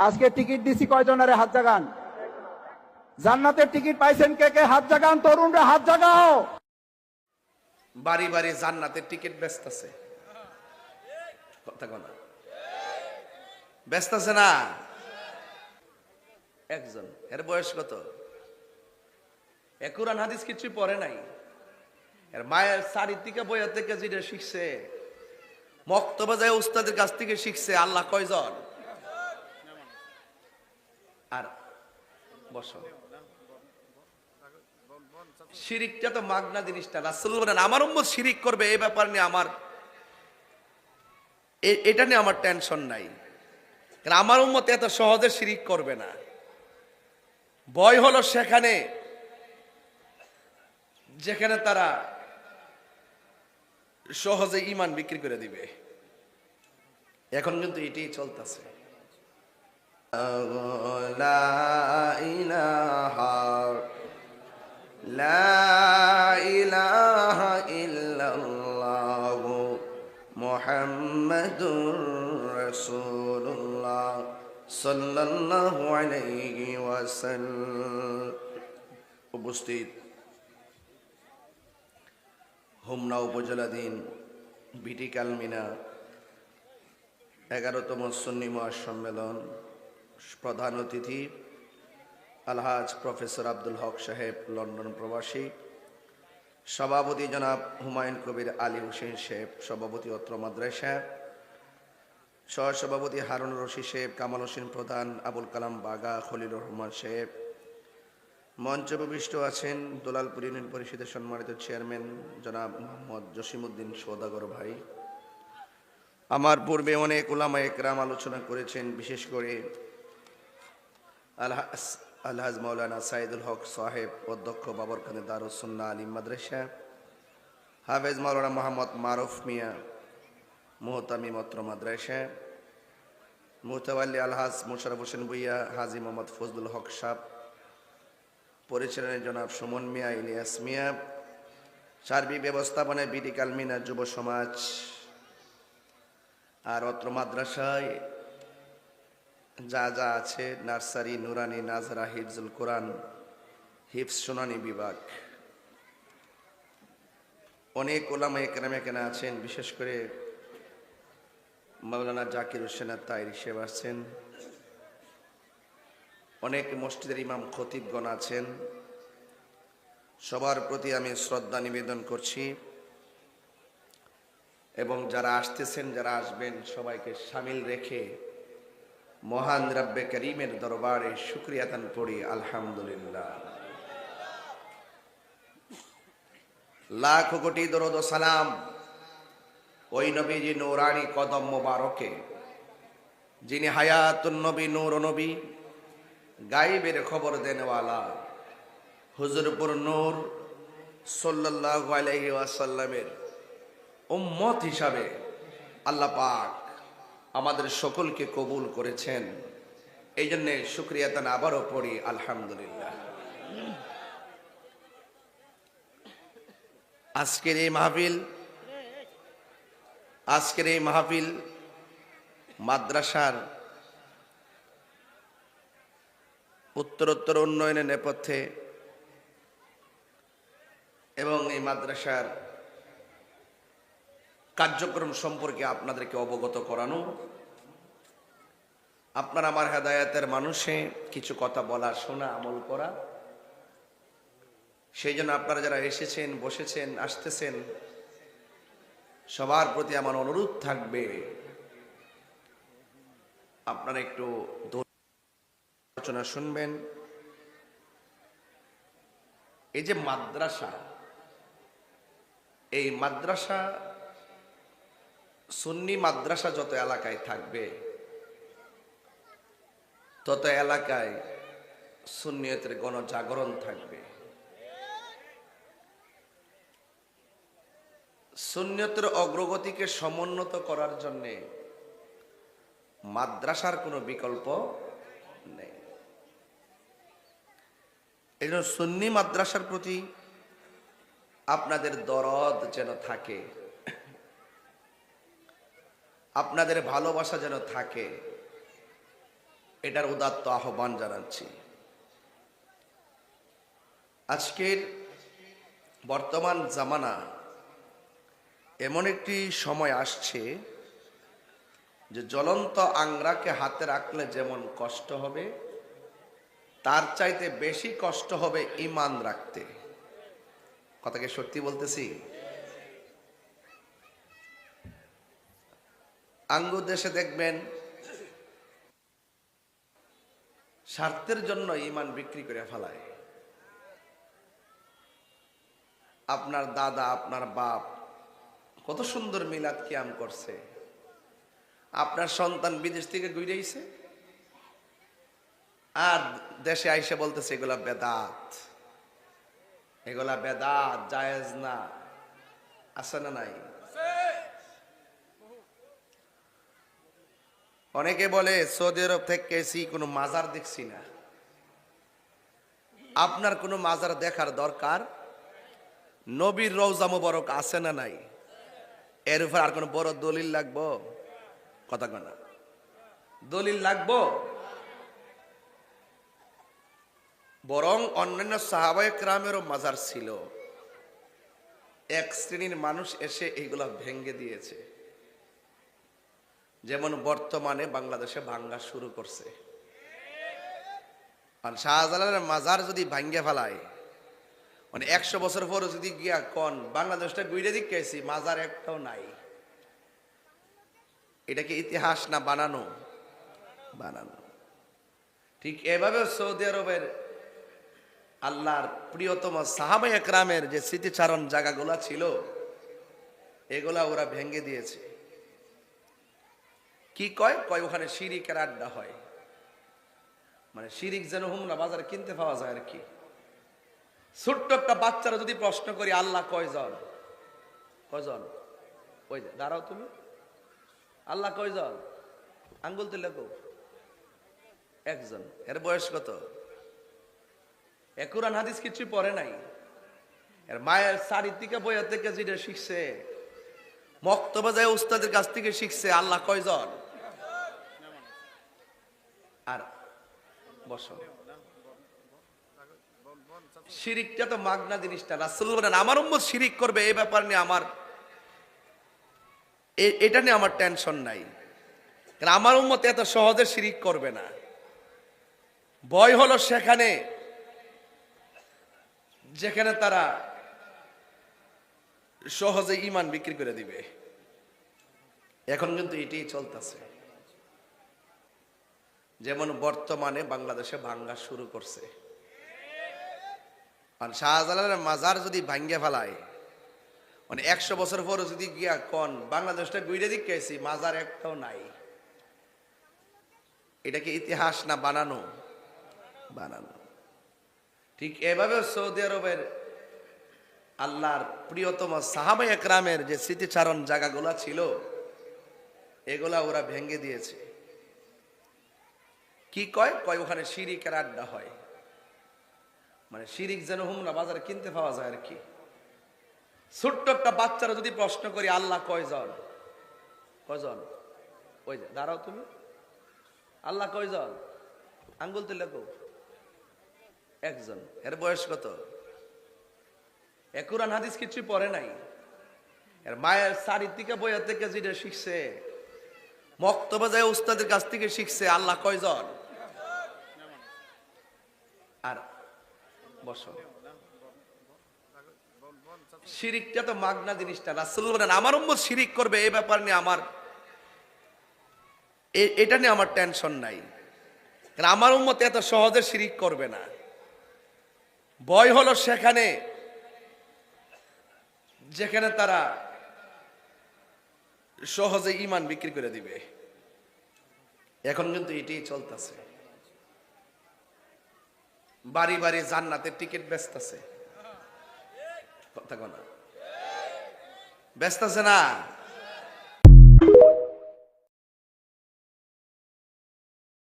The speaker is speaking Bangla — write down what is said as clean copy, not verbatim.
আজকে টিকিট দিছি কয়জনের হাত জাগান? জান্নাতের টিকিট পাইছেন কে কে? হাত জাগান, তরুণরা হাত জাগাও। বাড়ি বাড়ি জান্নাতের টিকিট বেচতেছে, কথা কোনা বেচতেছে না। একজন, এর বয়স কত? কুরআন হাদিস কিছু পড়ে নাই, এর মায়ের শাড়ির থেকে বইয়ের থেকে যেটা শিখছে, মক্তবে যায় উস্তাদের কাছ থেকে শিখছে। আল্লাহ কয়জন? আর বসো, শিরিকটা তো মাগনা জিনিসটা। রাসূল বলেন আমার উম্মত শিরিক করবে, এই ব্যাপার নিয়ে আমার এটা নিয়ে আমার টেনশন নাই, কারণ আমার উম্মত এত সহজে শিরিক করবে না। ভয় হলো সেখানে যেখানে তারা সহজে ঈমান বিক্রি করে দিবে। এখন কিন্তু এটাই চলতেছে। লা ইলাহা ইল্লাল্লাহু মুহাম্মাদুর রাসূলুল্লাহ সাল্লাল্লাহু আলাইহি ওয়াসাল্লাম। উপস্থিত হোমনা উপজেলাধীন বিটি কালমিনা 11তম সুন্নি মহাসম্মেলন, প্রধান অতিথি আলহাজ প্রফেসর আব্দুল হক সাহেব, লন্ডন প্রবাসী। সভাপতি জনাব হুমায়ুন কবির আলী হোসেন সাহেব, সভাপতি অত্র মাদ্রাসা। সহসভাপতি হারুন রশিদ সাহেব, কামাল হোসেন প্রধান, আবুল কালাম বাগা, খলিলুর রহমান সাহেব। মঞ্চে উপবিষ্ট আছেন দুলালপুর ইউনিয়ন পরিষদের সম্মানিত চেয়ারম্যান জনাব মোহাম্মদ জসিমউদ্দিন সওদাগর ভাই। আমার পূর্বে অনেক উলামা একরাম আলোচনা করেছেন, বিশেষ করে আলহাজ মাওলানা সাইদুল হক সাহেব, অধ্যক্ষ বাবরখানে দারুস সুন্নাহ আলিম মাদ্রাসা, হাফেজ মাওলানা মোহাম্মদ মারুফ মিয়া, মুহতামিম অত্র মাদ্রাসা, মুতাওয়াল্লি আলহাজ মোশাররফ হোসেন ভুইয়া, হাজী মোহাম্মদ ফজলুল হক সাহেব, পরিচালনায় জনাব সুমন মিয়া, ইলিয়াস মিয়া, সার্বিক ব্যবস্থাপনায় বিটি কালমিনা যুব সমাজ। আর অত্র মাদ্রাসায় যা যা আছে, নার্সারি, নুরানি, নাজরা, হিফজুল কোরআন, হিফজ শুনানি বিভাগ, অনেক ওলামা একরাম এখানে আছেন। বিশেষ করে মাওলানা জাকির হোসেন তাইর সাহেব আছেন, অনেক মসজিদের ইমাম খতিবগণ আছেন। সবার প্রতি আমি শ্রদ্ধা নিবেদন করছি এবং যারা আসতেছেন, যারা আসবেন, সবাইকে সামিল রেখে মহান রব্বে করিমের দরবারে শুকরিয়া আদান করি। আলহামদুলিল্লাহ, লাখ কোটি দরুদ ও সালাম ওই নবীজি নূরানি কদম মোবারকে, যিনি হায়াতুন নবী, নূর নবী, গায়েবের খবর দেনওয়ালা, হুজুরপুর নূর সাল্লাল্লাহু আলাইহি ওয়াসাল্লামের উম্মত হিসাবে আল্লাহ পাক আমাদের সকলকে কবুল করেছেন। এই জন্য শুকরিয়া তান আবারও পড়ি আলহামদুলিল্লাহ। আজকের এই মাহফিল মাদ্রাসার উত্তরোত্তর উন্নয়নের নেপথ্যে এবং এই মাদ্রাসার কার্যক্রম সম্পর্কে আপনাদেরকে অবগত করানো, আপনার আমার হেদায়েতের মানুষে কিছু কথা বলা, শোনা, আমল করা। সেই জন্য আপনারা যারা এসেছেন, বসেছেন, আসতেছেন, সবার প্রতি আমার অনুরোধ থাকবে আপনারা একটু আলোচনা শুনবেন। এই যে মাদ্রাসা, এই মাদ্রাসা, সুন্নি মাদ্রাসা যত এলাকায় থাকবে, তত এলাকায় সুন্নিয়তের গণজাগরণ থাকবে। সুন্নিয়তের অগ্রগতিকে সমুন্নত করার জন্য মাদ্রাসার কোনো বিকল্প নেই। এই জন্য সুন্নি মাদ্রাসার প্রতি আপনাদের দরদ যেন থাকে, আপনাদের ভালোবাসা যেন থাকে, এটার উদাত্ত আহ্বান জানাচ্ছি। আজকের বর্তমান জামানা এমন একটি সময় আসছে যে জ্বলন্ত আংরাকে হাতে রাখলে যেমন কষ্ট হবে, তার চাইতে বেশি কষ্ট হবে ঈমান রাখতে। কথাকে সত্যি বলতেছি। আঙ্গু দেশে দেখবেন স্বার্থের জন্য ঈমান বিক্রি করে ফেলায়। আপনার দাদা, আপনার বাপ কত সুন্দর মিলাদ কিয়াম করছে, আপনার সন্তান বিদেশ থেকে ঘুরেছে আর দেশে আইসে বলতেছে এগুলা বেদাত, এগুলা বেদাত, জায়েজ না। আছে না নাই? অনেকে বলে সৌদি আরব থেকে এসি কোনো মাজার দেখছি না। আপনার কোনো মাজার দেখার দরকার, নবীর রওজা মোবারক আছে না নাই? এর উপর আর কোনো বড় দলিল লাগবো? কথা কয় না, দলিল লাগবো? বরং অন্যান্য সাহাবায়ে কেরামেরও মাজার ছিল, এক শ্রেণীর মানুষ এসে এইগুলা ভেঙ্গে দিয়েছে। যেমন বর্তমানে বাংলাদেশে ভাঙ্গা শুরু করছে। আর শাহজালালের মাজার যদি ভাঙ্গে ফেলায়, মানে 100 বছর পরে যদি গিয়া কন বাংলাদেশটা গুইরে দিকেছি মাজার একটাও নাই, এটা কি ইতিহাস না বানানো? বানানো। ঠিক এভাবে সৌদি আরবের আল্লাহর প্রিয়তম সাহাবায়ে কেরামের যে স্মৃতিচারণ জায়গাগুলা ছিল, এগুলা ওরা ভেঙ্গে দিয়েছে। কি কয়? কয় ওখানে শিরিকের আড্ডা হয়। মানে শিরিক যেন হুমরা বাজারে কিনতে পাওয়া যায় আর কি। ছোট্ট একটা বাচ্চারা যদি প্রশ্ন করি আল্লাহ কয়জন, কয়জন? ওই যে দাঁড়াও তুমি, আল্লাহ কয়জন? আঙ্গুল তুলে কো, একজন। এর বয়স কত? কুরআন হাদিস কিছুই পড়ে নাই। এর মায়ের শাড়ির থেকে বইয়ের থেকে যেটা শিখছে, মক্তবে যায় উস্তাদের কাছ থেকে শিখছে আল্লাহ কয়জন। আর বসো, শিরিকটা তো মাগনা জিনিসটা। রাসূল বলেন আমার উম্মত শিরিক করবে, এই ব্যাপার নিয়ে আমার এটা নিয়ে আমার টেনশন নাই, কারণ আমার উম্মত এত সহজে শিরিক করবে না। ভয় হলো সেখানে যেখানে তারা সহজে ঈমান বিক্রি করে দিবে। এখন কিন্তু এটাই চলতেছে। যেমন বর্তমানে বাংলাদেশে ভাঙ্গা শুরু করছে। আর শাহজালালের মাজার যদি ভাঙ্গে ফেলায়, মানে 100 বছর পরে যদি গিয়া কন বাংলাদেশটা গুইরে দিকেছি মাজার একটাও নাই, এটা কি ইতিহাস না বানানো? বানানো। ঠিক এভাবে সৌদি আরবের আল্লাহর প্রিয়তম সাহাবায়ে কেরামের যে স্মৃতিচারণ জায়গাগুলা ছিল, এগুলা ওরা ভেঙ্গে দিয়েছে। কি কয়? কয় ওখানে শিরিকের আড্ডা হয়। মানে শিরিক যেন হুমরা বাজারে কিনতে পাওয়া যায় আর কি। ছোট্ট একটা বাচ্চারা যদি প্রশ্ন করি আল্লাহ কয়জন, কয়জন? ওই যে দাঁড়াও তুমি, আল্লাহ কয়জন? আঙ্গুল তুলে কো, একজন। এর বয়স কত? কুরআন হাদিস কিছুই পড়ে নাই। এর মায়ের শাড়ির থেকে বইয়ের থেকে যেটা শিখছে, মক্তবে যায় উস্তাদের কাছ থেকে শিখছে আল্লাহ কয়জন। আর বসো, শিরিকটা তো মাগনা জিনিসটা। রাসূল বলেন আমার উম্মত শিরিক করবে, এই ব্যাপার নিয়ে আমার এটা নিয়ে আমার টেনশন নাই, কারণ আমার উম্মত এত সহজে শিরিক করবে না। ভয় হলো সেখানে যেখানে তারা সহজে ঈমান বিক্রি করে দিবে। এখন কিন্তু এটাই চলতেছে। বাড়ি বাড়ি জান্নাতের টিকিট বেচতেছে। কথা কনা বেচতেছে না?